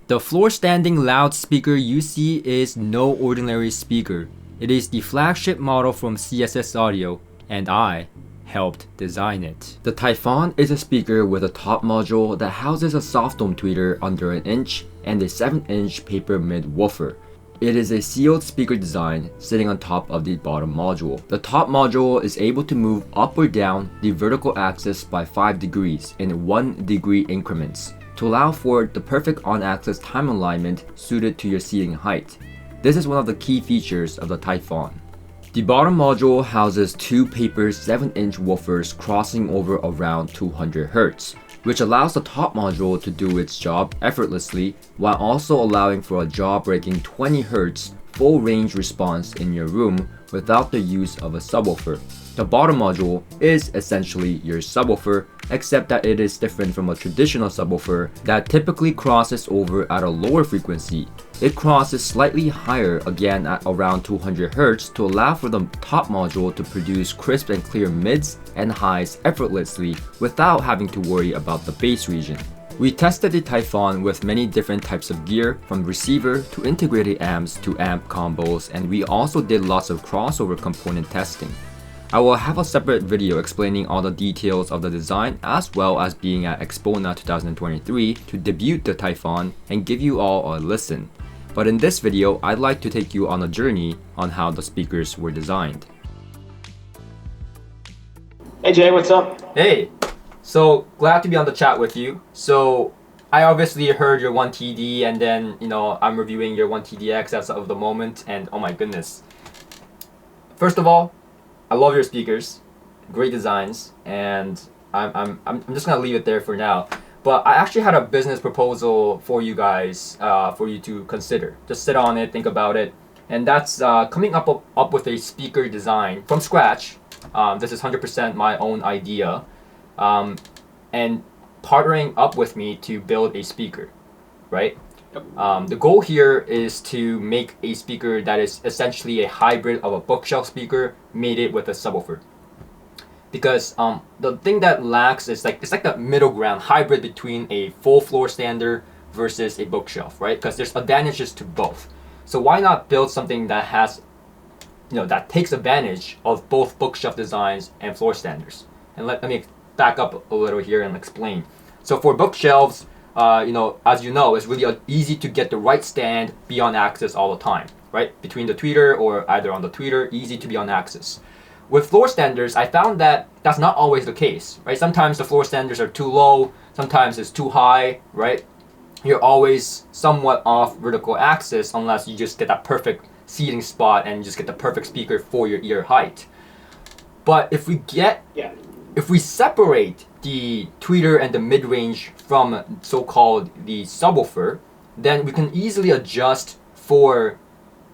The floor-standing loudspeaker you see is no ordinary speaker. It is the flagship model from CSS Audio, and I helped design it. The Typhon is a speaker with a top module that houses a soft dome tweeter under an inch and a 7-inch paper mid woofer. It is a sealed speaker design sitting on top of the bottom module. The top module is able to move up or down the vertical axis by 5 degrees in 1 degree increments to allow for the perfect on-axis time alignment suited to your seating height. This is one of the key features of the Typhon. The bottom module houses two paper 7-inch woofers crossing over around 200 Hz, which allows the top module to do its job effortlessly while also allowing for a jaw-breaking 20 Hz full range response in your room without the use of a subwoofer. The bottom module is essentially your subwoofer, except that it is different from a traditional subwoofer that typically crosses over at a lower frequency. It crosses slightly higher, again at around 200 Hz, to allow for the top module to produce crisp and clear mids and highs effortlessly without having to worry about the bass region. We tested the Typhon with many different types of gear, from receiver to integrated amps to amp combos, and we also did lots of crossover component testing. I will have a separate video explaining all the details of the design, as well as being at Expona 2023 to debut the Typhon and give you all a listen. But in this video, I'd like to take you on a journey on how the speakers were designed. Hey Jay, what's up? Hey, so glad to be on the chat with you. So I obviously heard your 1TD, and then I'm reviewing your 1TDX as of the moment, and oh my goodness. First of all, I love your speakers, great designs, and I'm just gonna leave it there for now. But I actually had a business proposal for you guys, for you to consider. Just sit on it, think about it, and that's coming up with a speaker design from scratch. This is 100% my own idea, and partnering up with me to build a speaker, right? The goal here is to make a speaker that is essentially a hybrid of a bookshelf speaker mated with a subwoofer. Because the thing that lacks is it's like the middle ground hybrid between a full floor stander versus a bookshelf, right? Because there's advantages to both. So why not build something that has, that takes advantage of both bookshelf designs and floor standers? And let me back up a little here and explain. So for bookshelves, as you know, it's really easy to get the right stand, be on axis all the time, right? Between the tweeter or either on the tweeter, easy to be on axis. With floor standers, I found that that's not always the case, right? Sometimes the floor standers are too low, sometimes it's too high, right? You're always somewhat off vertical axis unless you just get that perfect seating spot and just get the perfect speaker for your ear height. But if we separate the tweeter and the mid-range from so-called the subwoofer, then we can easily adjust for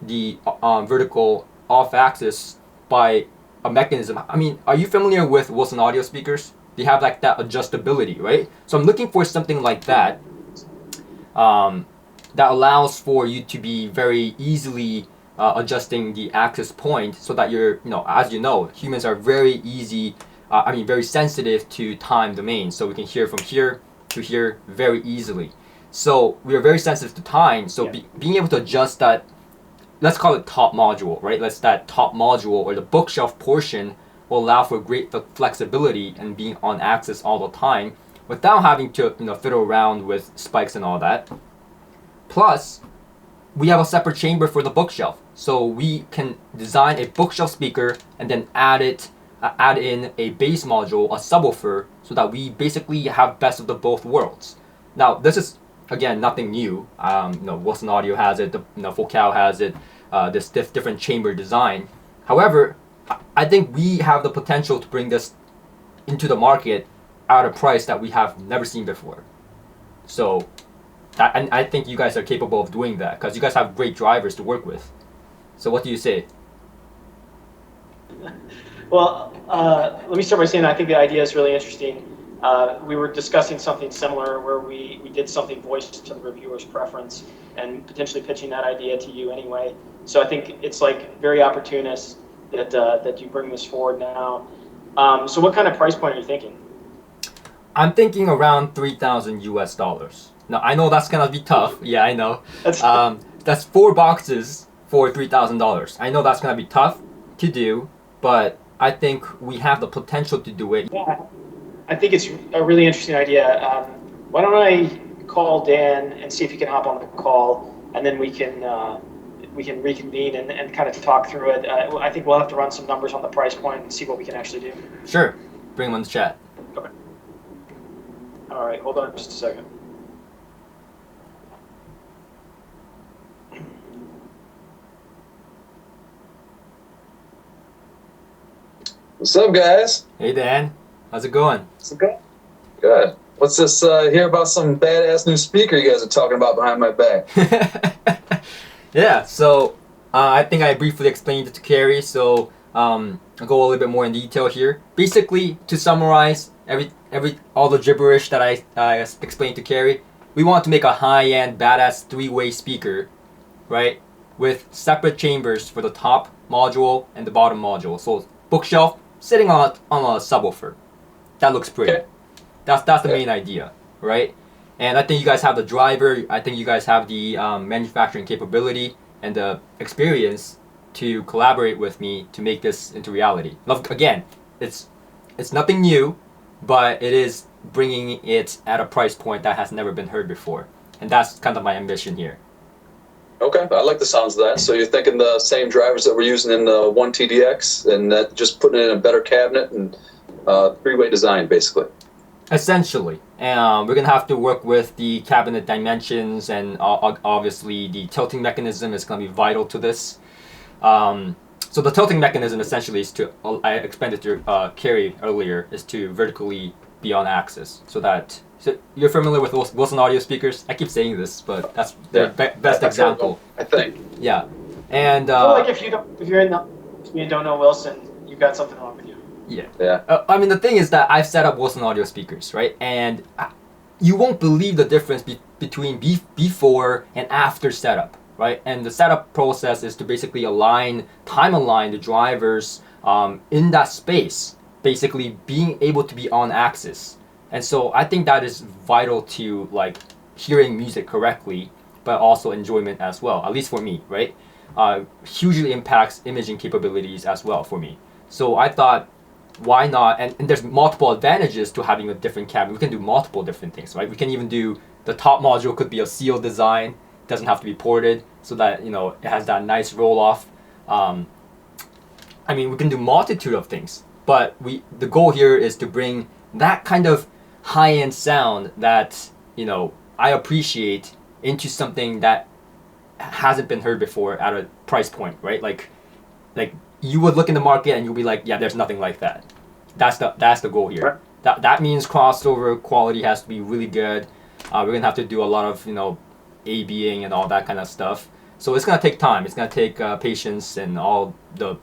the vertical off-axis by a mechanism. I mean, are you familiar with Wilson audio speakers? They have like that adjustability, right? So I'm looking for something like that that allows for you to be very easily adjusting the axis point so that you're, as you know, humans are very very sensitive to time domain, so we can hear from here to here very easily. So we are very sensitive to time, so being able to adjust that, let's call it top module, right? That top module or the bookshelf portion will allow for great flexibility and being on axis all the time without having to fiddle around with spikes and all that. Plus, we have a separate chamber for the bookshelf, so we can design a bookshelf speaker and then add in a bass module, a subwoofer, so that we basically have best of the both worlds. Now, this is again nothing new. Wilson Audio has it, Focal has it. This different chamber design. However, I think we have the potential to bring this into the market at a price that we have never seen before. So, and I think you guys are capable of doing that because you guys have great drivers to work with. So, what do you say? Well, let me start by saying I think the idea is really interesting. We were discussing something similar where we did something voiced to the reviewer's preference and potentially pitching that idea to you anyway. So I think it's like very opportunist that you bring this forward now. So what kind of price point are you thinking? I'm thinking around $3,000 US. Now I know that's gonna be tough. Yeah, I know. That's That's 4 boxes for $3,000. I know that's gonna be tough to do, but I think we have the potential to do it. yeah. I think it's a really interesting idea. Why don't I call Dan and see if he can hop on the call, and then we can reconvene and kind of talk through it. I think we'll have to run some numbers on the price point and see what we can actually do. Sure, bring them on the chat. Okay. All right, hold on just a second. What's up, guys? Hey Dan, how's it going? What's it going? Good. What's this? Hear about some badass new speaker you guys are talking about behind my back? Yeah, so I think I briefly explained it to Carrie, so I'll go a little bit more in detail here. Basically, to summarize all the gibberish that I explained to Carrie, we want to make a high-end, badass 3-way speaker, right? With separate chambers for the top module and the bottom module. So bookshelf sitting on a subwoofer. That looks pretty. Okay. That's the main idea, right? And I think you guys have the driver. I think you guys have the manufacturing capability and the experience to collaborate with me to make this into reality. Again, it's nothing new, but it is bringing it at a price point that has never been heard before. And that's kind of my ambition here. Okay, I like the sounds of that. So you're thinking the same drivers that we're using in the 1TDX, and that just putting it in a better cabinet and 3-way design, basically. Essentially, we're gonna have to work with the cabinet dimensions, and obviously the tilting mechanism is gonna be vital to this. So the tilting mechanism essentially is to, I explained it to Carrie earlier, is to vertically be on axis, so that. So you're familiar with Wilson audio speakers? I keep saying this, but that's the best example. I think. Yeah, and I feel like if you don't know Wilson, you've got something wrong with you. Yeah. I mean, the thing is that I've set up Wilson audio speakers, right? And you won't believe the difference between before and after setup, right? And the setup process is to basically time align the drivers in that space, basically being able to be on axis. And so I think that is vital to like hearing music correctly, but also enjoyment as well, at least for me, right? Hugely impacts imaging capabilities as well for me. So I thought, why not? And there's multiple advantages to having a different cabinet. We can do multiple different things, right? We can even do, the top module could be a sealed design, it doesn't have to be ported, so that, you know, it has that nice roll off. I mean, we can do multitude of things, but the goal here is to bring that kind of high-end sound that, you know, I appreciate into something that hasn't been heard before at a price point, right? Like you would look in the market and you'll be like, yeah, there's nothing like that. That's the goal here. That means crossover quality has to be really good. We're gonna have to do a lot of, you know, A/B-ing and all that kind of stuff. So it's gonna take time. It's gonna take patience and all the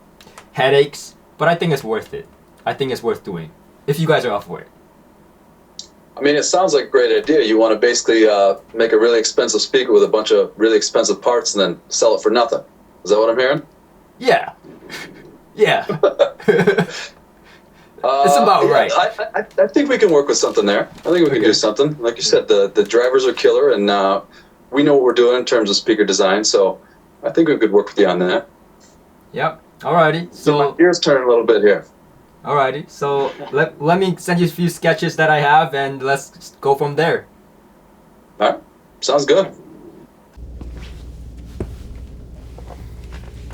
headaches. But I think it's worth it. I think it's worth doing if you guys are up for it. I mean, it sounds like a great idea. You want to basically make a really expensive speaker with a bunch of really expensive parts and then sell it for nothing. Is that what I'm hearing? Yeah. Yeah. It's about right. I think we can work with something there. I think we can do something. Like you said, the drivers are killer, and we know what we're doing in terms of speaker design, so I think we could work with you on that. Yep. Alrighty. So my gears turn a little bit here. Alrighty. So let me send you a few sketches that I have, and let's go from there. All right. Sounds good.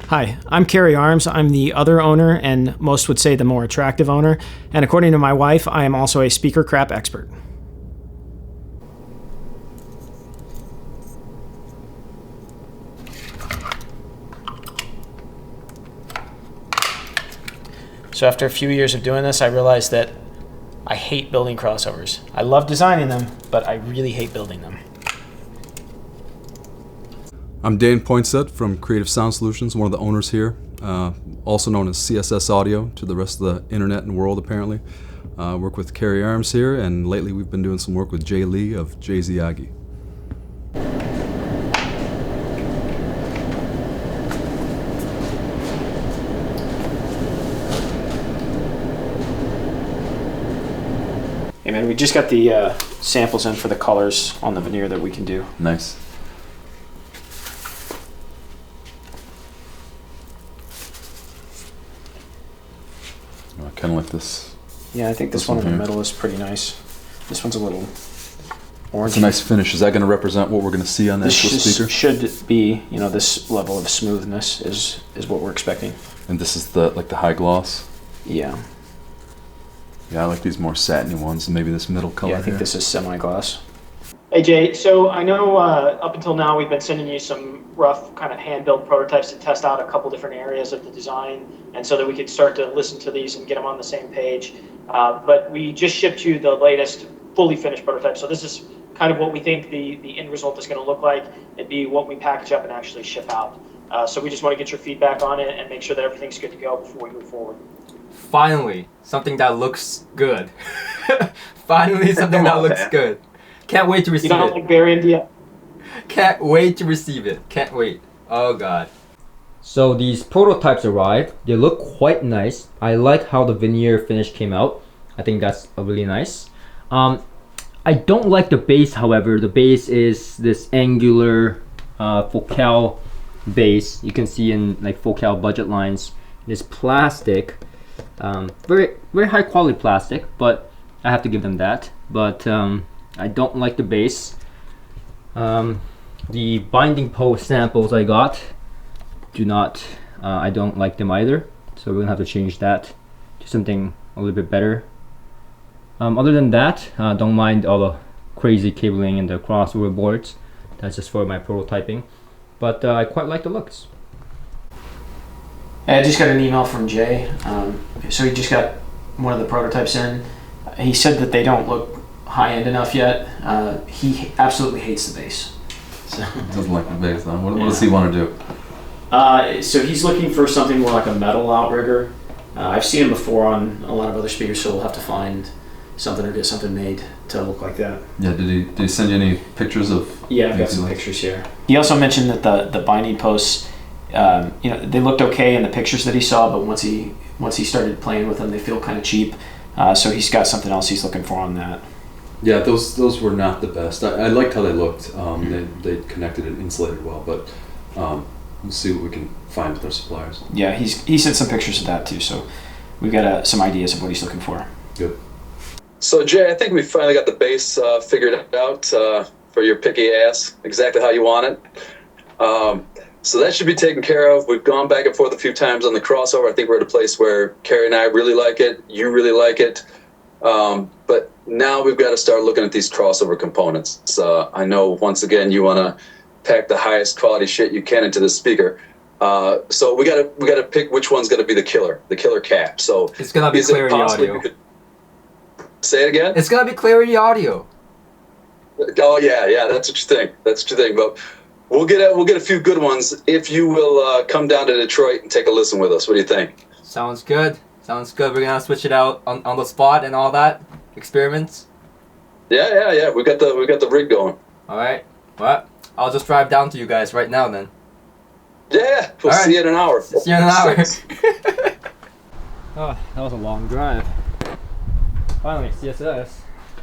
Hi, I'm Kerry Arms. I'm the other owner, and most would say the more attractive owner. And according to my wife, I am also a speaker crap expert. So after a few years of doing this, I realized that I hate building crossovers. I love designing them, but I really hate building them. I'm Dan Poinsett from Creative Sound Solutions, one of the owners here, also known as CSS Audio to the rest of the internet and world apparently. Work with Kerry Arms here, and lately we've been doing some work with Jay Lee of Jay's Iyagi. Hey man, we just got the samples in for the colors on the veneer that we can do. Nice. I kind of like this. Yeah, I think this one in the middle is pretty nice. This one's a little orange. It's a nice finish. Is that going to represent what we're going to see on the actual speaker? Should be, you know, this level of smoothness is what we're expecting. And this is the high gloss. Yeah. Yeah, I like these more satiny ones. Maybe this middle color. Yeah, I think here. this is semi-gloss. Hey Jay, so I know up until now we've been sending you some rough kind of hand-built prototypes to test out a couple different areas of the design, and so that we could start to listen to these and get them on the same page. But we just shipped you the latest fully finished prototype, so this is kind of what we think the end result is going to look like. It'd be what we package up and actually ship out. So we just want to get your feedback on it and make sure that everything's good to go before we move forward. Finally, something that looks good. Finally, something that looks good. Can't wait to receive it. You don't like Barry and Dia? Can't wait to receive it. Can't wait. Oh god. So these prototypes arrived. They look quite nice. I like how the veneer finish came out. I think that's really nice. I don't like the base, however. The base is this angular focal base. You can see in like focal budget lines. This plastic, very high quality plastic, but I have to give them that. But I don't like the base. The binding post samples I got do not, I don't like them either. So we're gonna have to change that to something a little bit better. Other than that, don't mind all the crazy cabling and the crossover boards. That's just for my prototyping. But I quite like the looks. I just got an email from Jay. So he just got one of the prototypes in. He said that they don't look high-end enough yet. He absolutely hates the bass. So. Doesn't like the bass though. What does he want to do? So he's looking for something more like a metal outrigger. I've seen him before on a lot of other speakers, so we'll have to find something or get something made to look like that. Yeah, did he send you any pictures of? Yeah, I've got some pictures here. He also mentioned that the binding posts, you know, they looked okay in the pictures that he saw, but once he started playing with them, they feel kind of cheap. So he's got something else he's looking for on that. Yeah, those were not the best. I liked how they looked. They connected and insulated well, but we'll see what we can find with our suppliers. Yeah, he sent some pictures of that too, so we've got some ideas of what he's looking for. Good. So Jay, I think we finally got the bass figured out for your picky ass, exactly how you want it. So that should be taken care of. We've gone back and forth a few times on the crossover. I think we're at a place where Carrie and I really like it. You really like it. But now we've got to start looking at these crossover components. I know, once again, you want to pack the highest quality shit you can into the speaker. So we gotta pick which one's gonna be the killer cap. So it's gonna be Clarity Audio. Say it again. It's gonna be Clarity Audio. Oh yeah, that's what you think. That's what you think. But we'll get a few good ones if you will come down to Detroit and take a listen with us. What do you think? Sounds good. Sounds good. We're gonna switch it out on the spot and all that experiments. Yeah. We got the rig going. All right. Well, I'll just drive down to you guys right now then. Yeah, we'll see you in an hour. See you in an hour. Oh, that was a long drive. Finally, CSS.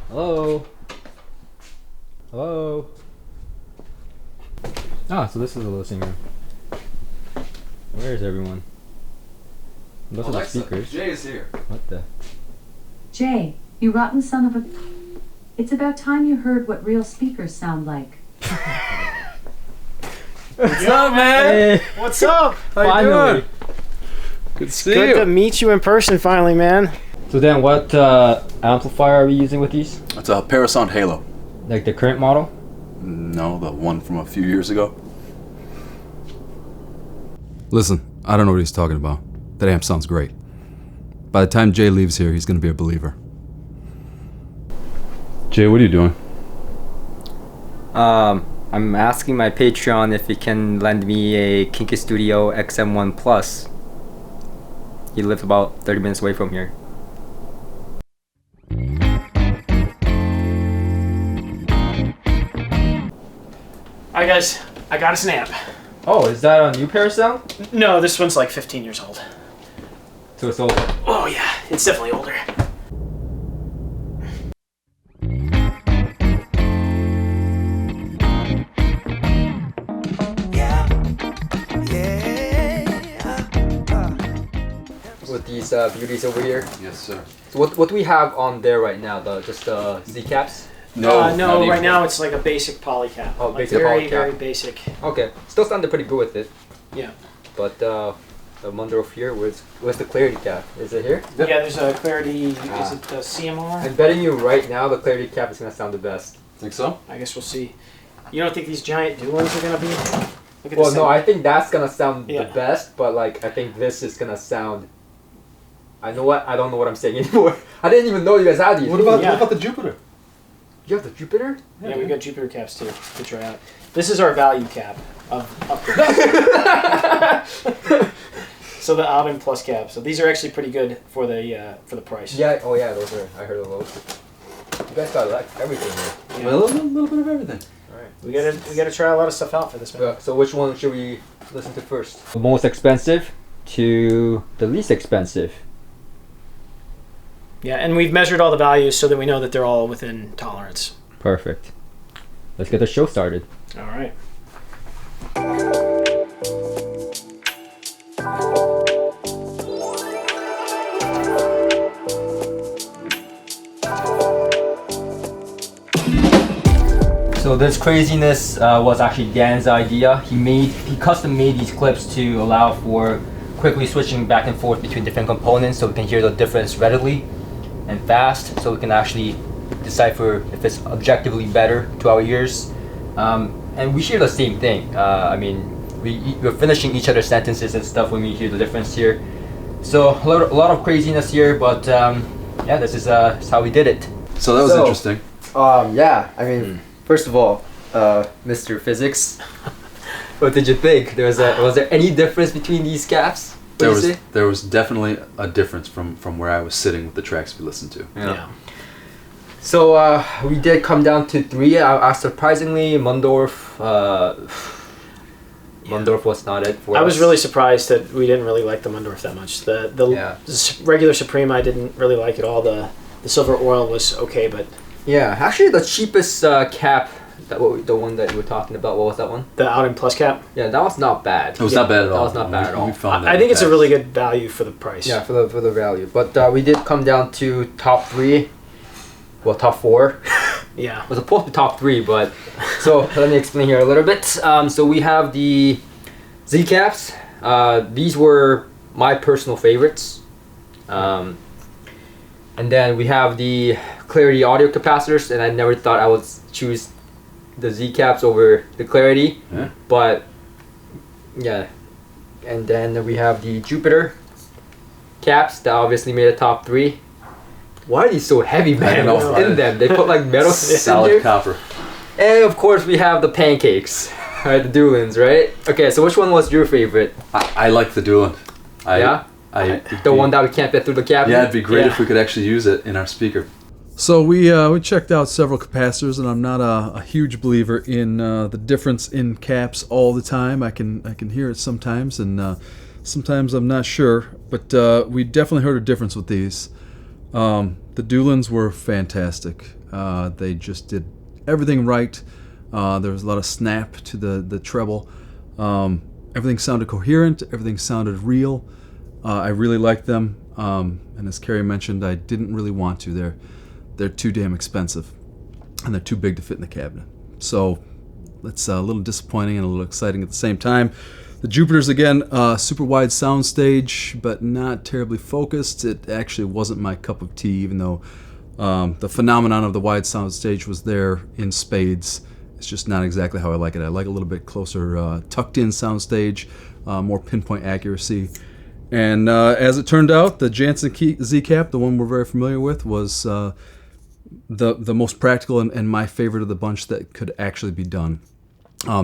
Hello. Hello. Ah, so this is a listening room. Where is everyone? Those are the speakers. Jay is here. What the? Jay, you rotten son of a... It's about time you heard what real speakers sound like. What's up, man? Hey. What's up? How Finally. you doing? Good to see Good you. to meet you in person finally, man. So then what amplifier are we using with these? It's a Parasound Halo. Like the current model? No, the one from a few years ago. Listen, I don't know what he's talking about. That amp sounds great. By the time Jay leaves here, he's gonna be a believer. Jay, what are you doing? I'm asking my Patreon if he can lend me a Kinky Studio XM1 Plus. He lives about 30 minutes away from here. Alright guys, I got us an amp. Oh, is that a new Parasound? No, this one's like 15 years old. So it's older. Oh yeah, it's definitely older. with these beauties over here. Yes, sir. So what do we have on there right now? Just the Z caps? No. Right now it's like a basic poly cap. Oh, like basic very, poly cap. very basic. Okay, still sounded pretty good with it. Yeah. But the Mundorf here, where's the clarity cap? Is it here? Yeah, there's a clarity. Is it the CMR? I'm betting you right now the clarity cap is gonna sound the best. Think so? I guess we'll see. You don't think these giant duals are gonna be? Look at Well, this no, thing. I think that's gonna sound Yeah. the best, but like I think this is gonna sound. I know what? I don't know what I'm saying anymore. I didn't even know you guys had these. What about Yeah. the Jupiter? You have the Jupiter? Yeah, we got Jupiter caps too to try out. This is our value cap of upgrade. So the Audin Plus cap. So these are actually pretty good for the price. Yeah. Oh yeah, those are. I heard of those. You guys got like everything here. Yeah. Well, a little bit of everything. All right. We gotta try a lot of stuff out for this man. So which one should we listen to first? The most expensive to the least expensive. Yeah, and we've measured all the values so that we know that they're all within tolerance. Perfect. Let's get the show started. All right. So this craziness was actually Dan's idea. He custom made these clips to allow for quickly switching back and forth between different components, so we can hear the difference readily and fast, so we can actually decipher if it's objectively better to our ears. And we hear the same thing. I mean, we're finishing each other's sentences and stuff when we hear the difference here. So a lot of craziness here, but yeah, this is how we did it. So that was interesting. Yeah, I mean, first of all, Mr. Physics, what did you think? Was there any difference between these caps? There was definitely a difference from where I was sitting with the tracks we listened to. Yeah. So we did come down to 3. Surprisingly, Mundorf was not it for us. I was really surprised that we didn't really like the Mundorf that much. The regular Supreme I didn't really like at all. The Silver Oil was okay, but yeah, actually the cheapest cap, the one that you were talking about, what was that one? the Audin Plus cap. Yeah, that was not bad. It was not bad at all. That was not bad at all. We found that I think it's a fast. really good value for the price. Yeah, for the value. But we did come down to top 3. Well, top 4. Yeah. It was supposed to be top 3, but so let me explain here a little bit. So we have the Z caps. These were my personal favorites. And then we have the Clarity audio capacitors, and I never thought I would choose the Z caps over the Clarity. Yeah. But yeah. And then we have the Jupiter caps that obviously made a top 3. Why are these so heavy, man? know. What's in them? They put like metal in Solid here. copper. And of course we have the pancakes, right? The Doolins, right? Okay, so which one was your favorite? I like the Dueling. The one that we can't fit through the cabinet? Yeah, it'd be great Yeah. if we could actually use it in our speaker. So we checked out several capacitors, and I'm not a huge believer in the difference in caps all the time. I can hear it sometimes, and sometimes I'm not sure. But we definitely heard a difference with these. The Doolins were fantastic. They just did everything right. There was a lot of snap to the treble. Everything sounded coherent. Everything sounded real. I really liked them. And as Carrie mentioned, I didn't really want to. They're too damn expensive, and they're too big to fit in the cabinet. So that's a little disappointing and a little exciting at the same time. The Jupiters, again, super wide soundstage, but not terribly focused. It actually wasn't my cup of tea, even though the phenomenon of the wide soundstage was there in spades. It's just not exactly how I like it. I like a little bit closer, tucked-in soundstage, more pinpoint accuracy. And as it turned out, the Jansen Z-Cap, the one we're very familiar with, was the most practical and my favorite of the bunch that could actually be done.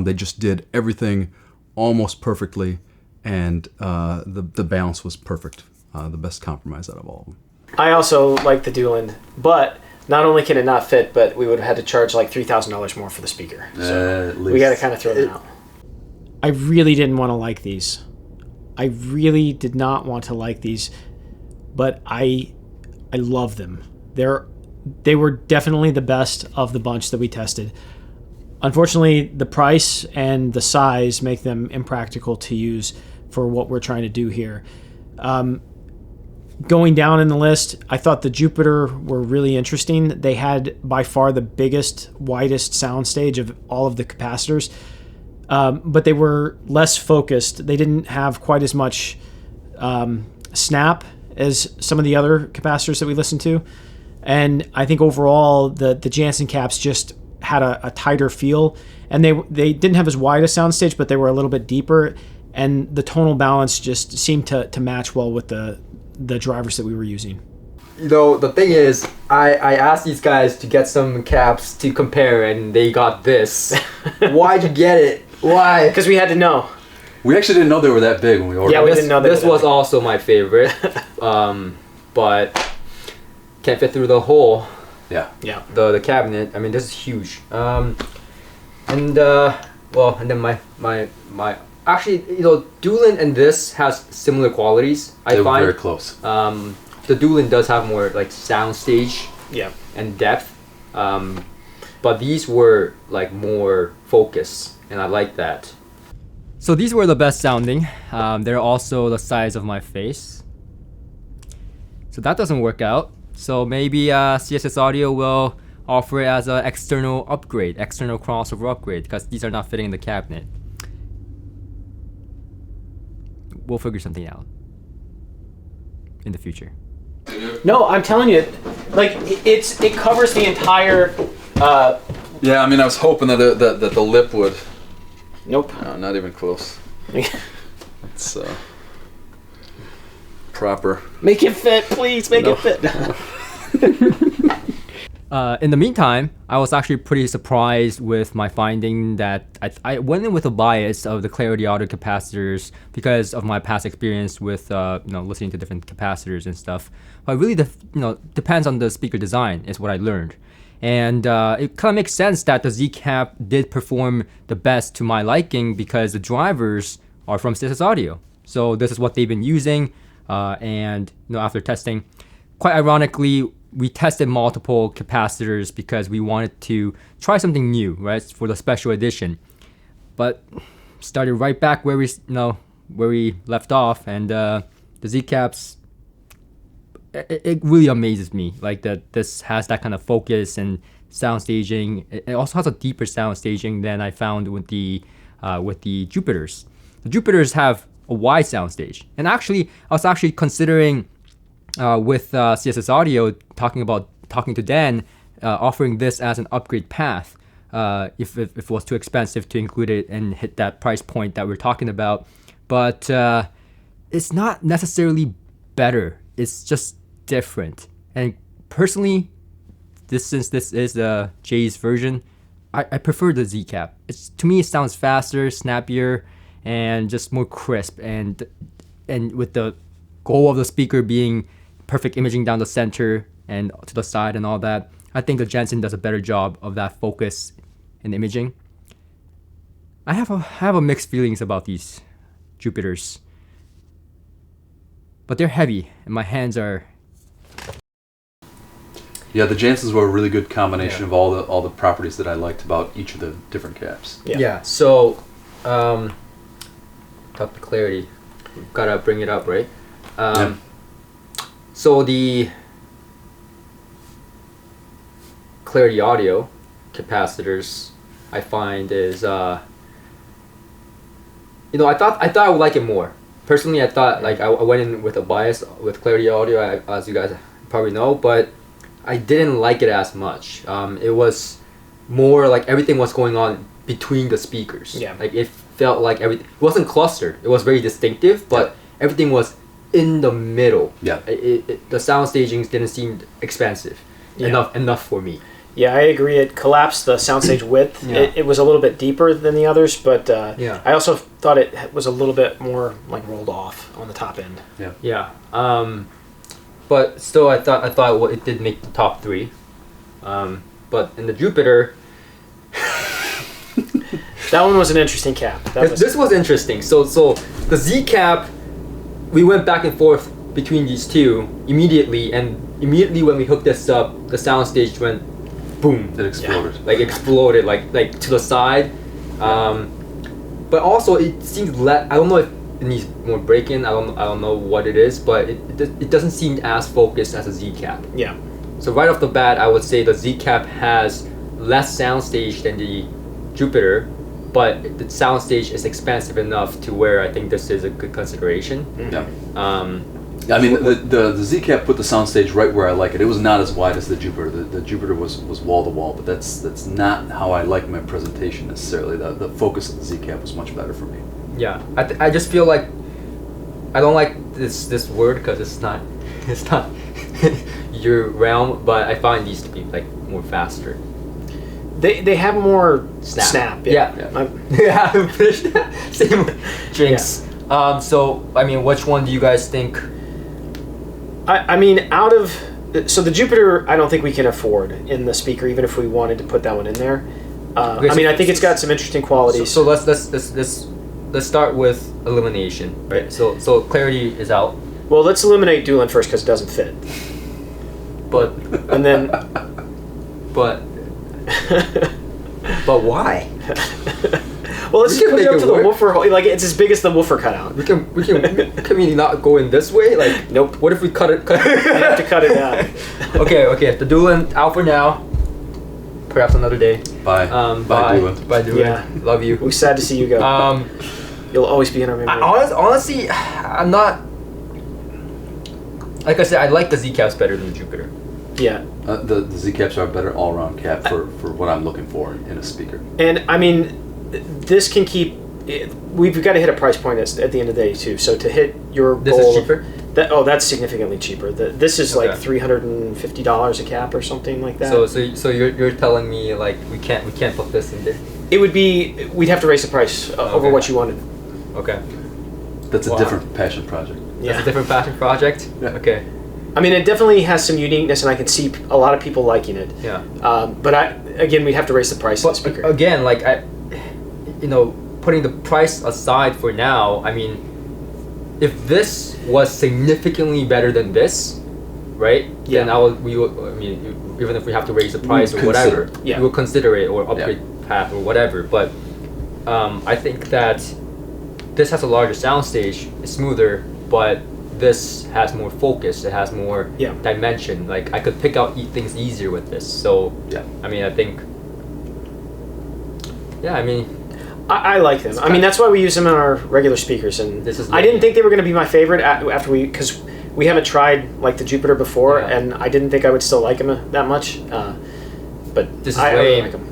They just did everything almost perfectly, and the balance was perfect. The best compromise out of all of them. I also like the Doolin, but not only can it not fit, but we would have had to charge like $3,000 more for the speaker. So At least. we got to kind of throw them out. I really didn't want to like these. I really did not want to like these, but I love them. They were definitely the best of the bunch that we tested. Unfortunately, the price and the size make them impractical to use for what we're trying to do here. going down in the list, I thought the Jupiter were really interesting. They had by far the biggest, widest soundstage of all of the capacitors, but they were less focused. They didn't have quite as much snap as some of the other capacitors that we listened to. And I think overall, the Jansen caps just had a tighter feel. And they didn't have as wide a soundstage, but they were a little bit deeper. And the tonal balance just seemed to match well with the drivers that we were using. You know, the thing is, I asked these guys to get some caps to compare, and they got this. Why'd you get it? Why? Because we had to know. We actually didn't know they were that big when we ordered. Yeah, we didn't know they this were that was big. also my favorite, but can't fit through the hole. Yeah. Yeah. The cabinet. I mean, this is huge. And then my actually, you know, Doolin and this has similar qualities. They were find very close. the Doolin does have more like soundstage and depth, but these were like more focus, and I like that. So these were the best sounding. They're also the size of my face. So that doesn't work out. So maybe CSS Audio will offer it as an external upgrade, external crossover upgrade, because these are not fitting in the cabinet. We'll figure something out in the future. No, I'm telling you, like it covers the entire. Yeah, I mean, I was hoping that the lip would. Nope. No, not even close. It's proper. Make it fit, please. Make it fit. In the meantime, I was actually pretty surprised with my finding that I went in with a bias of the Clarity Audio capacitors because of my past experience with listening to different capacitors and stuff. But really, depends on the speaker design is what I learned, and it kind of makes sense that the Z-Cap did perform the best to my liking because the drivers are from CSS Audio. So this is what they've been using, and after testing, quite ironically, we tested multiple capacitors because we wanted to try something new, right, for the special edition. But started right back where we left off, and the Z-Caps, it really amazes me, like that this has that kind of focus and sound staging. It also has a deeper sound staging than I found with the Jupiters. The Jupiters have a wide sound stage, and actually, I was actually considering. With CSS Audio, talking to Dan, offering this as an upgrade path, if it was too expensive to include it and hit that price point that we're talking about. But it's not necessarily better. It's just different. And personally, since this is Jay's version, I prefer the Z-Cap. To me, it sounds faster, snappier, and just more crisp. And with the goal of the speaker being perfect imaging down the center and to the side and all that, I think the Jansen does a better job of that focus in imaging. I have a mixed feelings about these Jupiters, but they're heavy and my hands are. Yeah, the Jansens were a really good combination of all the properties that I liked about each of the different caps. Yeah. So, talk to clarity. We've gotta bring it up, right? So the Clarity Audio capacitors, I find is I thought I would like it more. Personally, I thought I went in with a bias with Clarity Audio, as you guys probably know, but I didn't like it as much. It was more like everything was going on between the speakers. Yeah. Like it felt like everything. It wasn't clustered. It was very distinctive, but everything was in the middle. Yeah. The sound stagings didn't seem expensive enough for me. Yeah, I agree. It collapsed the soundstage width. Yeah. It was a little bit deeper than the others, but I also thought it was a little bit more like rolled off on the top end. Yeah. Yeah. But still, I thought it did make the top 3. But in the Jupiter, that one was an interesting cap. This was interesting. So the Z-Cap, we went back and forth between these two immediately, and immediately when we hooked this up, the soundstage went boom. It exploded. Yeah. Like to the side. But also it seems I don't know it needs more break-in. I don't know what it is, but it doesn't seem as focused as a Z cap. Yeah. So right off the bat, I would say the Z cap has less soundstage than the Jupiter, but the soundstage is expansive enough to where I think this is a good consideration. Yeah. I mean, the Z-Cap put the soundstage right where I like it. It was not as wide as the Jupiter. The Jupiter was wall to wall, but that's not how I like my presentation necessarily. The focus of the Z-Cap was much better for me. Yeah, I just feel like I don't like this word because it's not your realm, but I find these to be like more faster. They have more snap. Yeah. Yeah, I haven't finished that. Same drinks. Yeah. So I mean, which one do you guys think? I mean, so the Jupiter, I don't think we can afford in the speaker, even if we wanted to put that one in there. Okay, I mean, I think it's got some interesting qualities. So let's start with elimination, right? So clarity is out. Well, let's eliminate Doolin first because it doesn't fit. But And then, but why? well, let's We just can put it make up it to the work. woofer. Like it's as big as the woofer cutout. We can we not go in this way? Like Nope. What if we cut it? We have to cut it out. Okay. The Doolin out for now. Perhaps another day. Bye. Bye. Doolin. Bye, Doolin. Yeah. Love you. We're sad to see you go. You'll always be in our memory. Honestly, I'm not. Like I said, I like the Z caps better than the Jupiter. Yeah. The Z-Caps are a better all-around cap for what I'm looking for in a speaker. And I mean, this can keep. We've got to hit a price point at the end of the day too. So to hit your This goal, is cheaper. That's significantly cheaper. This is like Okay. $350 a cap or something like that. So you're telling me like we can't put this in there? It would be. We'd have to raise the price over Okay. what you wanted. Okay. That's a Wow. different passion project. That's a different passion project. Yeah. Okay. I mean, it definitely has some uniqueness, and I can see a lot of people liking it. Yeah. But we'd have to raise the price of the But speaker. again, like putting the price aside for now, I mean, if this was significantly better than this, right? Yeah. Then even if we have to raise the price or would whatever, consider. Yeah. we will consider it or upgrade path or whatever. But I think that this has a larger soundstage, it's smoother, but this has more focus. It has more dimension. Like I could pick out things easier with this. So Yeah. I mean, I think. Yeah, I mean. I like them. I mean, that's why we use them in our regular speakers. And This is I didn't think they were going to be my favorite after because we haven't tried like the Jupiter before, Yeah. and I didn't think I would still like them that much. But This is I really lame. like them.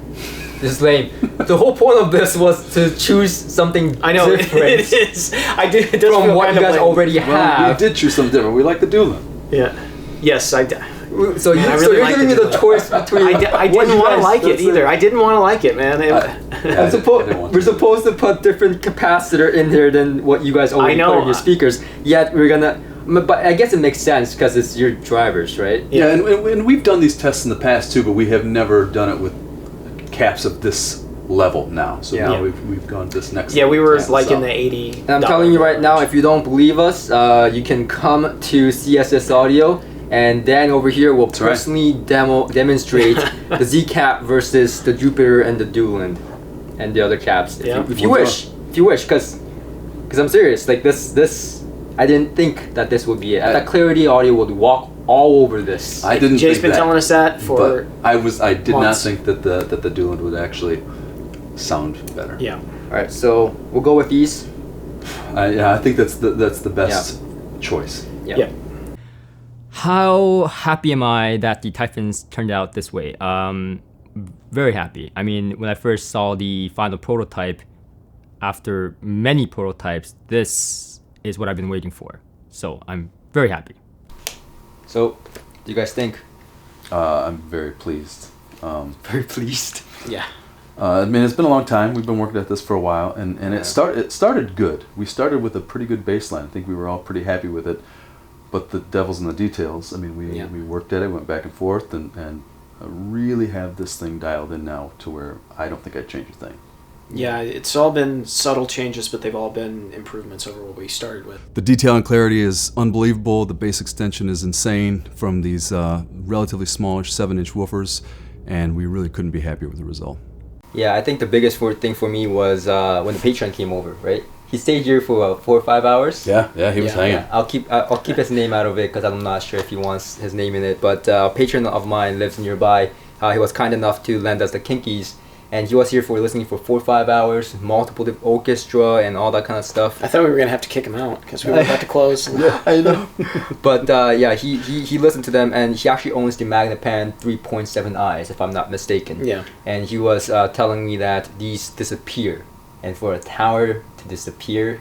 This is lame. The whole point of this was to choose something I know different it is. I did. It does from feel what kind you of guys lame. already Well, we have. did choose something different. We like the Doolin. Yeah. Yes, I. So I you're really like giving me the the choice between. I what didn't you want to guys- like it that's either. it. I didn't want to like it, man. Yeah, I didn't want We're to. supposed to put different capacitor in here than what you guys already I know. put in your speakers. Yet we're gonna. But I guess it makes sense because it's your drivers, right? Yeah, and we've done these tests in the past too, but we have never done it with caps of this level now. So Yeah. now we've gone this next. Yeah, we were level. like So- in the 80. And I'm telling you right now, if you don't believe us, you can come to CSS Audio, and Dan over here will right. personally demonstrate the Z cap versus the Jupiter and the Doolin, and the other caps. If you We'll wish, because I'm serious. Like this, I didn't think that this would be it. I thought Clarity Audio would walk all over this. I didn't. Jay's think been that, telling us that for. but I did not months. think that the Doolin would actually sound better. Yeah. All right, so we'll go with these. I think that's the best choice. Yeah. How happy am I that the Typhons turned out this way? Very happy. I mean, when I first saw the final prototype, after many prototypes, this is what I've been waiting for. So I'm very happy. So, what do you guys think? I'm very pleased. Very pleased. Yeah. I mean, it's been a long time. We've been working at this for a while, and it started good. We started with a pretty good baseline. I think we were all pretty happy with it. But the devil's in the details. I mean, we worked at it, went back and forth, and really have this thing dialed in now to where I don't think I'd change a thing. Yeah, it's all been subtle changes, but they've all been improvements over what we started with. The detail and clarity is unbelievable. The bass extension is insane from these relatively smallish 7-inch woofers, and we really couldn't be happier with the result. Yeah, I think the biggest thing for me was when the patron came over, right? he stayed here for 4 or 5 hours. Yeah, he was hanging. Yeah, I'll keep his name out of it because I'm not sure if he wants his name in it. But a patron of mine lives nearby. He was kind enough to lend us the Kinkies, and he was here for listening for 4 or 5 hours, multiple orchestra and all that kind of stuff. I thought we were gonna have to kick him out because we were about to close. Yeah, I know. But yeah, he listened to them, and he actually owns the Magnepan 3.7i's, if I'm not mistaken. Yeah. And he was telling me that these disappear, and for a tower to disappear,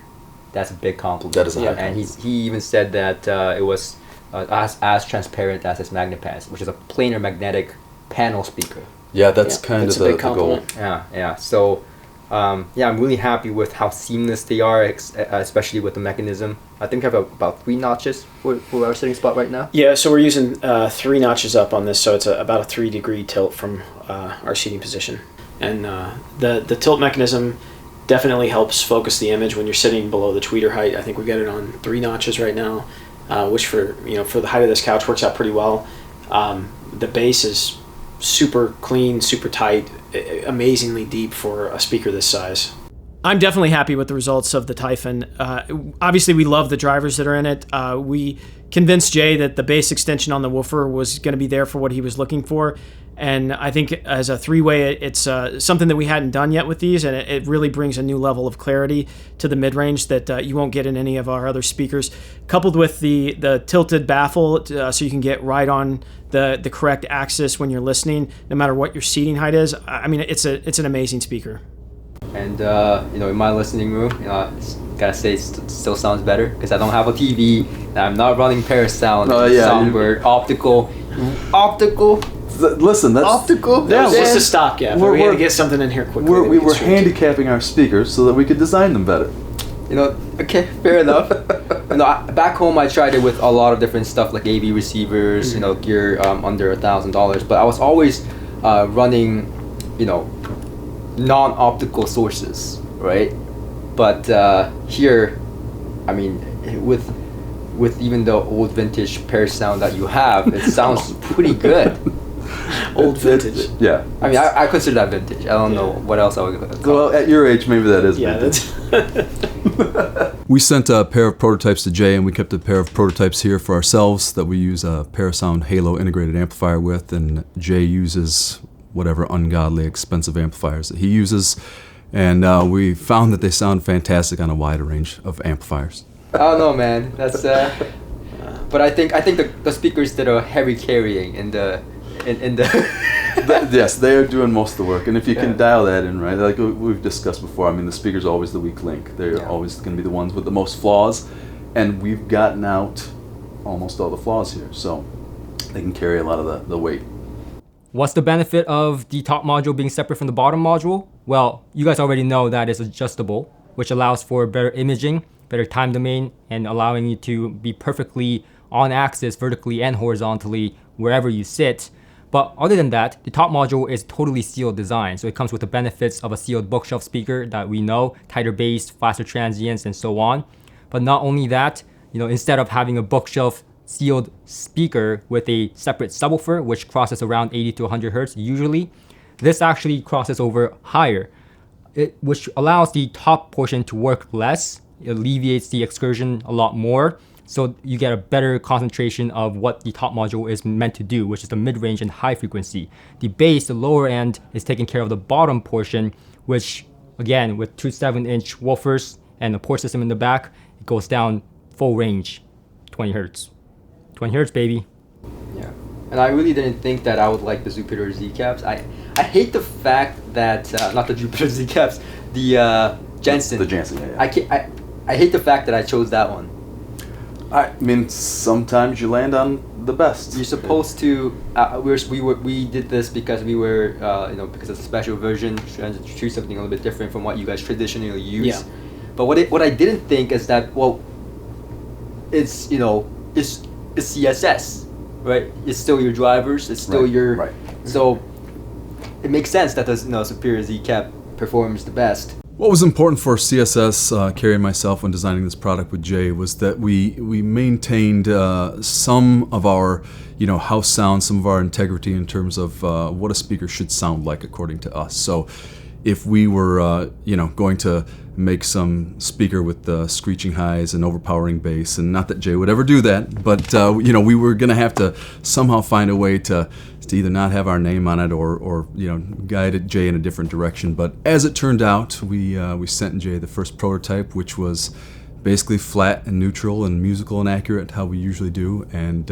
that's a big compliment. That is a high And he even said that it was as transparent as his Magnepans, which is a planar magnetic panel speaker. Yeah, that's kind that's of a big the goal. compliment. Yeah. So, yeah, I'm really happy with how seamless they are, especially with the mechanism. I think I have about 3 notches for our sitting spot right now. Yeah, so we're using 3 notches up on this, so it's about a 3-degree tilt from our seating position. And the tilt mechanism definitely helps focus the image when you're sitting below the tweeter height. I think we got it on 3 notches right now, which for the height of this couch works out pretty well. The bass is super clean, super tight, amazingly deep for a speaker this size. I'm definitely happy with the results of the Typhon. Obviously, we love the drivers that are in it. We convinced Jay that the bass extension on the woofer was going to be there for what he was looking for. And I think as a 3-way, it's something that we hadn't done yet with these, and it really brings a new level of clarity to the mid-range that you won't get in any of our other speakers. Coupled with the tilted baffle, so you can get right on the correct axis when you're listening, no matter what your seating height is. I mean, it's an amazing speaker. And in my listening room, gotta say it still sounds better because I don't have a TV and I'm not running Parasound, Soundbird, optical. Listen, that's optical. Yeah, it's a stopgap. We had to get something in here quickly. We were handicapping our speakers so that we could design them better. Okay, fair enough. Back home I tried it with a lot of different stuff like AV receivers, gear under $1,000, but I was always running, non-optical sources, right? But here, I mean, with even the old vintage Parasound that you have, it sounds pretty good. Old vintage. Yeah. I mean, I consider that vintage. I don't know what else I would call it. Well, at your age, maybe that is vintage. That's We sent a pair of prototypes to Jay, and we kept a pair of prototypes here for ourselves that we use a Parasound Halo integrated amplifier with, and Jay uses whatever ungodly expensive amplifiers that he uses, and we found that they sound fantastic on a wide range of amplifiers. I don't know, man. That's but I think the speakers that are heavy carrying in the Yes, they are doing most of the work, and if you can dial that in right, like we've discussed before, I mean, the speaker's always the weak link. They're always going to be the ones with the most flaws, and we've gotten out almost all the flaws here, so they can carry a lot of the weight. What's the benefit of the top module being separate from the bottom module? Well, you guys already know that it's adjustable, which allows for better imaging, better time domain, and allowing you to be perfectly on axis vertically and horizontally wherever you sit. But other than that, the top module is totally sealed design, so it comes with the benefits of a sealed bookshelf speaker that we know, tighter bass, faster transients, and so on. But not only that, instead of having a bookshelf sealed speaker with a separate subwoofer, which crosses around 80 to 100 hertz usually, this actually crosses over higher, which allows the top portion to work less. It alleviates the excursion a lot more, so you get a better concentration of what the top module is meant to do, which is the mid-range and high frequency. The bass, the lower end, is taking care of the bottom portion, which, again, with two 7-inch woofers and a port system in the back, it goes down full range, 20 hertz. 20 hertz, baby. Yeah. And I really didn't think that I would like the Jupiter Z caps. I hate the fact that, not the Jupiter Z caps, the Jensen. The Jensen, yeah. I hate the fact that I chose that one. I mean, sometimes you land on the best. You're supposed to. We did this because we were, because it's a special version, trying to choose something a little bit different from what you guys traditionally use. Yeah. But what I didn't think is that it's CSS, right? It's still your drivers. It's still your. Right. So it makes sense that the Superior Z cap performs the best. What was important for CSS, Carrie and myself, when designing this product with Jay, was that we maintained some of our, house sound, some of our integrity in terms of what a speaker should sound like according to us. So if we were, going to make some speaker with screeching highs and overpowering bass. And not that Jay would ever do that, but we were going to have to somehow find a way to either not have our name on it or guide Jay in a different direction. But as it turned out, we sent Jay the first prototype, which was basically flat and neutral and musical and accurate, how we usually do. And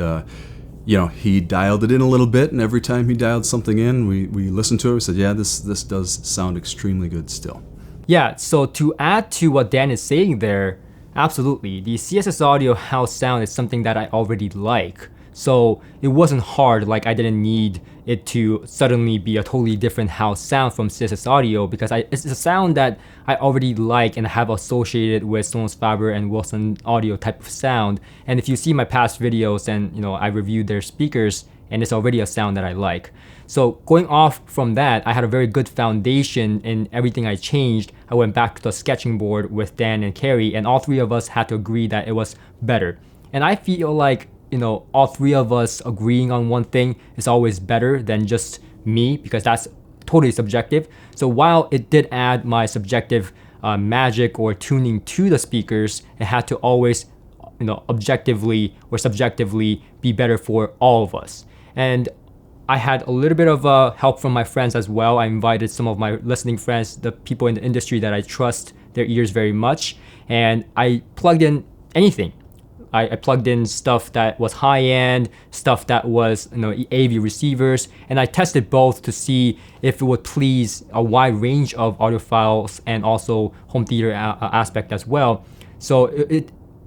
he dialed it in a little bit, and every time he dialed something in, we listened to it. We said, yeah, this does sound extremely good still. Yeah, so to add to what Dan is saying there, absolutely. The CSS audio house sound is something that I already like. So it wasn't hard, like I didn't need it to suddenly be a totally different house sound from CSS audio, because it's a sound that I already like and have associated with Sonos Faber and Wilson audio type of sound. And if you see my past videos, and I reviewed their speakers, and it's already a sound that I like. So going off from that, I had a very good foundation in everything I changed. I went back to the sketching board with Dan and Carrie, and all three of us had to agree that it was better. And I feel like all three of us agreeing on one thing is always better than just me, because that's totally subjective. So while it did add my subjective magic or tuning to the speakers, it had to always, objectively or subjectively be better for all of us. And I had a little bit of help from my friends as well. I invited some of my listening friends, the people in the industry that I trust their ears very much, and I plugged in anything. I plugged in stuff that was high-end, stuff that was AV receivers, and I tested both to see if it would please a wide range of audiophiles and also home theater aspect as well. So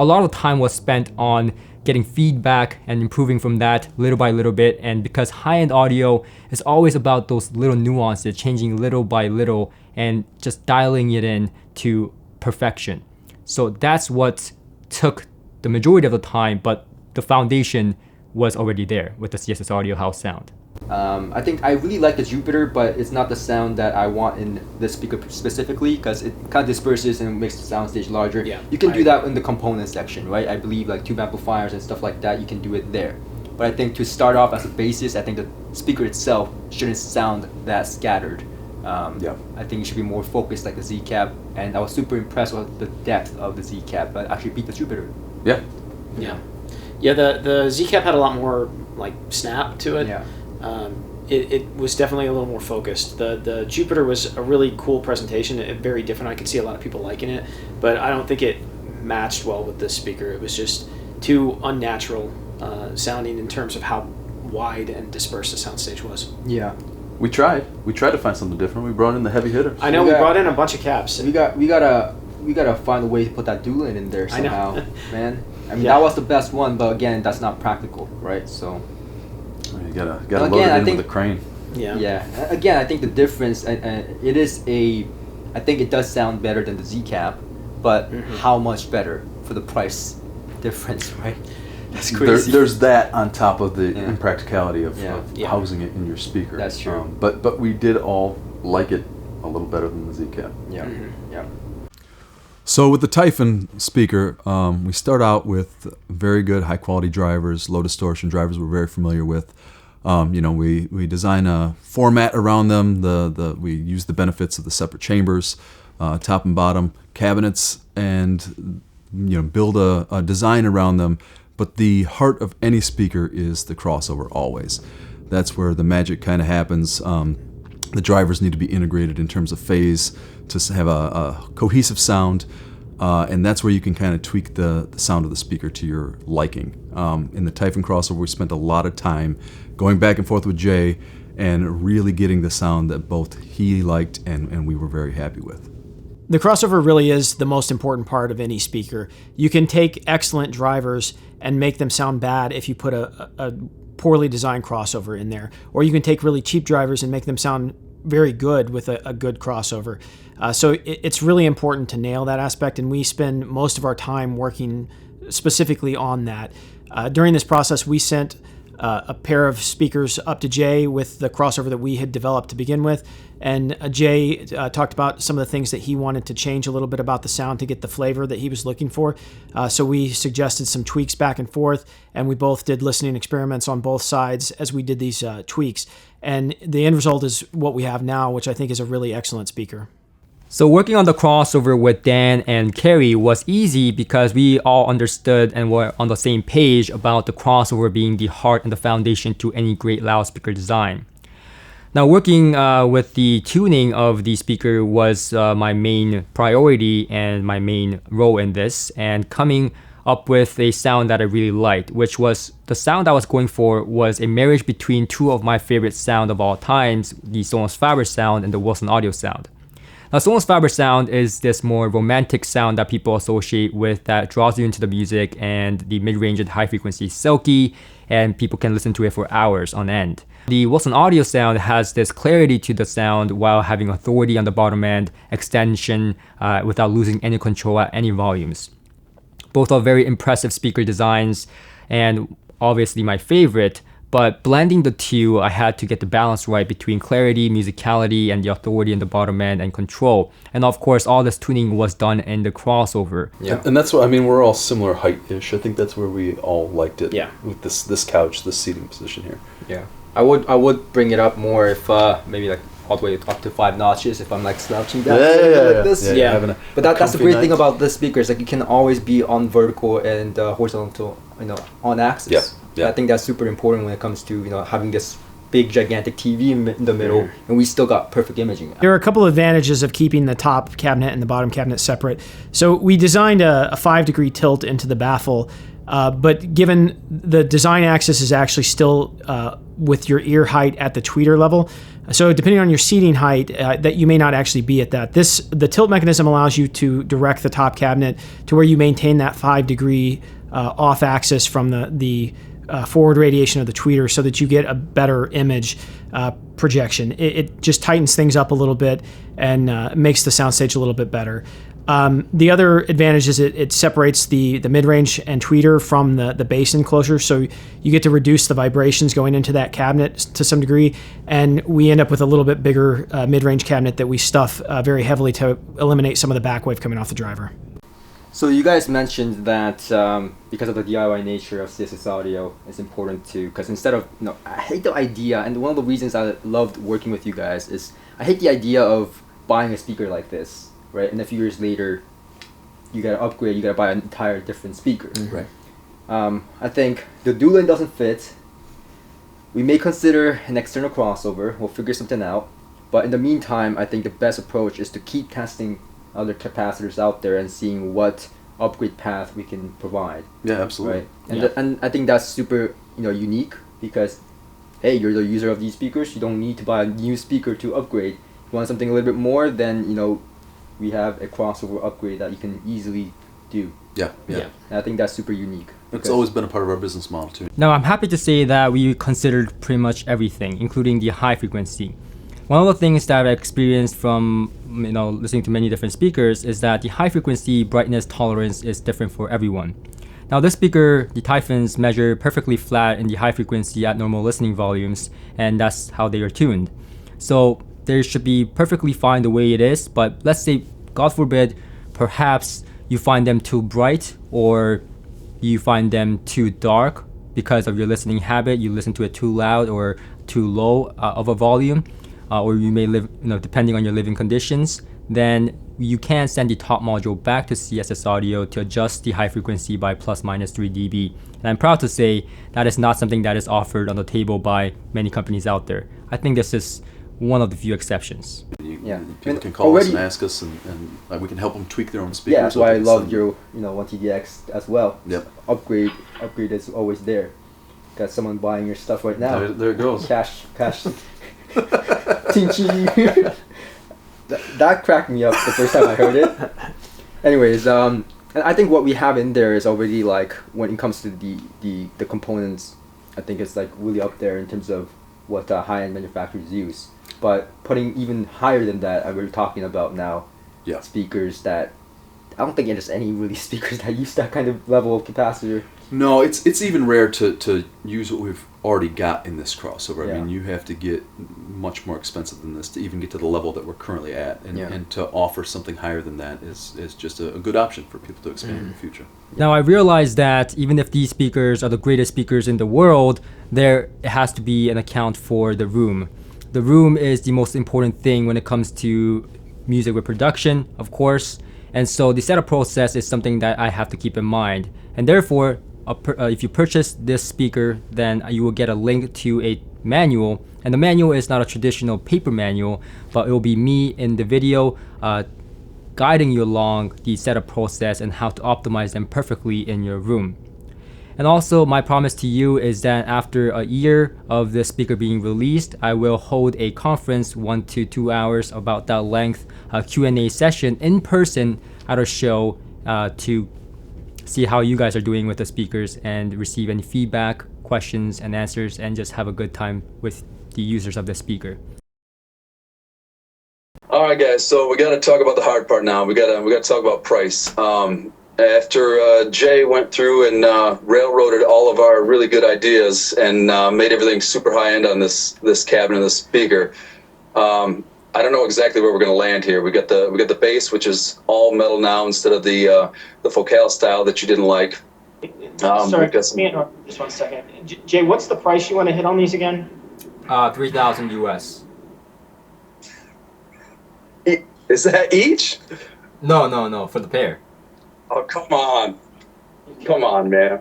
a lot of time was spent on getting feedback and improving from that little by little bit. And because high-end audio is always about those little nuances, changing little by little and just dialing it in to perfection. So that's what took the majority of the time, but the foundation was already there with the CSS audio house sound. I think I really like the Jupiter, but it's not the sound that I want in this speaker specifically, because it kind of disperses and makes the soundstage larger. Yeah, you can do that in the component section, right? I believe like tube amplifiers and stuff like that, you can do it there. But I think to start off as a basis, I think the speaker itself shouldn't sound that scattered. I think it should be more focused like the Z-Cap, and I was super impressed with the depth of the Z-Cap, but actually beat the Jupiter. Yeah. The Z-Cap had a lot more like snap to it. Yeah. It was definitely a little more focused. The Jupiter was a really cool presentation, very different. I could see a lot of people liking it, but I don't think it matched well with this speaker. It was just too unnatural sounding in terms of how wide and dispersed the soundstage was. Yeah. We tried to find something different. We brought in the heavy hitters. I know we brought in a bunch of caps. We gotta find a way to put that dueling in there somehow, I know. man. I mean, that was the best one, but again, that's not practical, right? So you gotta load it in with a crane. Yeah. Again, I think the difference, I think it does sound better than the Z-Cap, but how much better for the price difference, right? That's crazy. There's that on top of the impracticality of housing it in your speaker. That's true. But we did all like it a little better than the Z-Cap. Yeah. Yeah. So with the Typhon speaker, we start out with very good high quality drivers, low distortion drivers we're very familiar with. We design a format around them. We use the benefits of the separate chambers, top and bottom cabinets, and build a design around them. But the heart of any speaker is the crossover always. That's where the magic kind of happens. The drivers need to be integrated in terms of phase to have a cohesive sound, and that's where you can kind of tweak the sound of the speaker to your liking. In the Typhon crossover, we spent a lot of time going back and forth with Jay and really getting the sound that both he liked and we were very happy with. The crossover really is the most important part of any speaker. You can take excellent drivers and make them sound bad if you put a poorly designed crossover in there. Or you can take really cheap drivers and make them sound very good with a good crossover. So it's really important to nail that aspect, and we spend most of our time working specifically on that. During this process, we sent a pair of speakers up to Jay with the crossover that we had developed to begin with, and Jay talked about some of the things that he wanted to change a little bit about the sound to get the flavor that he was looking for. So we suggested some tweaks back and forth, and we both did listening experiments on both sides as we did these tweaks. And the end result is what we have now, which I think is a really excellent speaker. So working on the crossover with Dan and Carrie was easy because we all understood and were on the same page about the crossover being the heart and the foundation to any great loudspeaker design. Now working with the tuning of the speaker was my main priority and my main role in this, and coming up with a sound that I really liked, which was the sound I was going for was a marriage between two of my favorite sound of all times, the Sonos Faber sound and the Wilson Audio sound. Now, Sonos Faber sound is this more romantic sound that people associate with that draws you into the music, and the mid-range and high frequency is silky, and people can listen to it for hours on end. The Wilson Audio sound has this clarity to the sound while having authority on the bottom end, extension without losing any control at any volumes. Both are very impressive speaker designs, and obviously my favorite. But blending the two, I had to get the balance right between clarity, musicality, and the authority in the bottom end and control. And of course, all this tuning was done in the crossover. Yeah, and that's what I mean. We're all similar height-ish. I think that's where we all liked it. Yeah. With this couch, this seating position here. Yeah, I would bring it up more if maybe like all the way up to 5 notches if I'm like slouching down like this. Yeah. But that's the great thing about this speaker is like you can always be on vertical and horizontal, on axis. Yeah. Yeah. I think that's super important when it comes to having this big gigantic TV in the middle, and we still got perfect imaging. There are a couple of advantages of keeping the top cabinet and the bottom cabinet separate. So we designed a 5-degree tilt into the baffle, but given the design axis is actually still with your ear height at the tweeter level, so depending on your seating height, that you may not actually be at that. The tilt mechanism allows you to direct the top cabinet to where you maintain that 5-degree off axis from the forward radiation of the tweeter so that you get a better image projection. It just tightens things up a little bit and makes the soundstage a little bit better. The other advantage is it separates the mid-range and tweeter from the bass enclosure, so you get to reduce the vibrations going into that cabinet to some degree, and we end up with a little bit bigger mid-range cabinet that we stuff very heavily to eliminate some of the backwave coming off the driver. So you guys mentioned that because of the DIY nature of CSS audio, it's important to, because instead of, I hate the idea, and one of the reasons I loved working with you guys is I hate the idea of buying a speaker like this, right? And a few years later, you gotta upgrade, you gotta buy an entire different speaker. Mm-hmm. Right. I think the dual-in doesn't fit. We may consider an external crossover, we'll figure something out. But in the meantime, I think the best approach is to keep testing other capacitors out there and seeing what upgrade path we can provide. Yeah, absolutely. Right, and I think that's super unique because hey, you're the user of these speakers. You don't need to buy a new speaker to upgrade. You want something a little bit more, then we have a crossover upgrade that you can easily do. Yeah. And I think that's super unique. It's always been a part of our business model too. Now I'm happy to say that we considered pretty much everything, including the high frequency. One of the things that I experienced from listening to many different speakers is that the high frequency brightness tolerance is different for everyone. Now this speaker, the Typhons, measure perfectly flat in the high frequency at normal listening volumes, and that's how they are tuned. So they should be perfectly fine the way it is, but let's say, God forbid, perhaps you find them too bright or you find them too dark because of your listening habit, you listen to it too loud or too low of a volume. Or you may live, depending on your living conditions, then you can send the top module back to CSS Audio to adjust the high frequency by plus minus 3 dB. And I'm proud to say that is not something that is offered on the table by many companies out there. I think this is one of the few exceptions. People can call us and ask us, and we can help them tweak their own speakers. Yeah, that's why I love your 1TDX as well. Yep. Upgrade is always there. Got someone buying your stuff right now. There it goes. Cash. That cracked me up the first time I heard it. Anyways, and I think what we have in there is already like, when it comes to the components, I think it's like really up there in terms of what high-end manufacturers use. But putting even higher than that, we're talking about now speakers that I don't think there's any really speakers that use that kind of level of capacitor. No, it's even rare to use what we've already got in this crossover. I mean, you have to get much more expensive than this to even get to the level that we're currently at, and to offer something higher than that is just a good option for people to expand in the future. Now I realize that even if these speakers are the greatest speakers in the world, there has to be an account for the room. The room is the most important thing when it comes to music reproduction, of course. And so the setup process is something that I have to keep in mind. And therefore, if you purchase this speaker, then you will get a link to a manual. And the manual is not a traditional paper manual, but it will be me in the video guiding you along the setup process and how to optimize them perfectly in your room. And also, my promise to you is that after a year of this speaker being released, I will hold a conference 1 to 2 hours about that length, Q&A session in person at a show to see how you guys are doing with the speakers and receive any feedback, questions, and answers, and just have a good time with the users of the speaker. All right, guys. So we got to talk about the hard part now. We got to talk about price. After Jay went through and railroaded all of our really good ideas and made everything super high end on this cabinet, this speaker, I don't know exactly where we're going to land here. We got the bass, which is all metal now instead of the Focal style that you didn't like. Sorry, just 1 second. Jay, what's the price you want to hit on these again? 3,000 US. Is that each? No, for the pair. Oh, come on, man.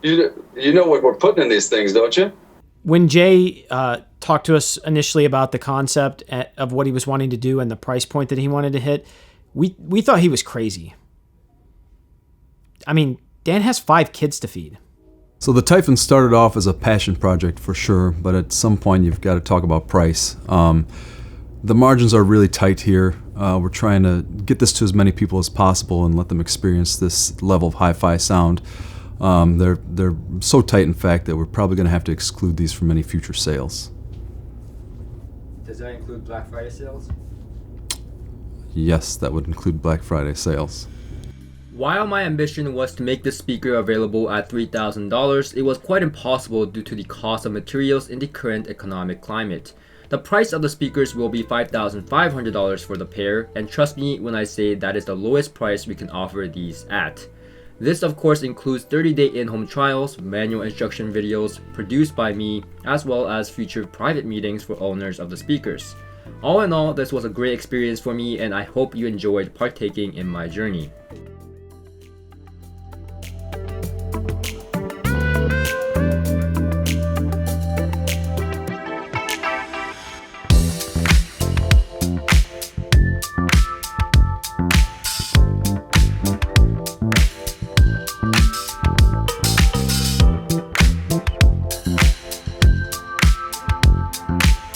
You know what we're putting in these things, don't you? When Jay talked to us initially about the concept of what he was wanting to do and the price point that he wanted to hit, we thought he was crazy. I mean, Dan has 5 kids to feed. So the Typhon started off as a passion project for sure, but at some point you've got to talk about price. The margins are really tight here. We're trying to get this to as many people as possible and let them experience this level of hi-fi sound. They're so tight, in fact, that we're probably going to have to exclude these from any future sales. Does that include Black Friday sales? Yes, that would include Black Friday sales. While my ambition was to make this speaker available at $3,000, it was quite impossible due to the cost of materials in the current economic climate. The price of the speakers will be $5,500 for the pair, and trust me when I say that is the lowest price we can offer these at. This of course includes 30-day in-home trials, manual instruction videos produced by me, as well as future private meetings for owners of the speakers. All in all, this was a great experience for me and I hope you enjoyed partaking in my journey.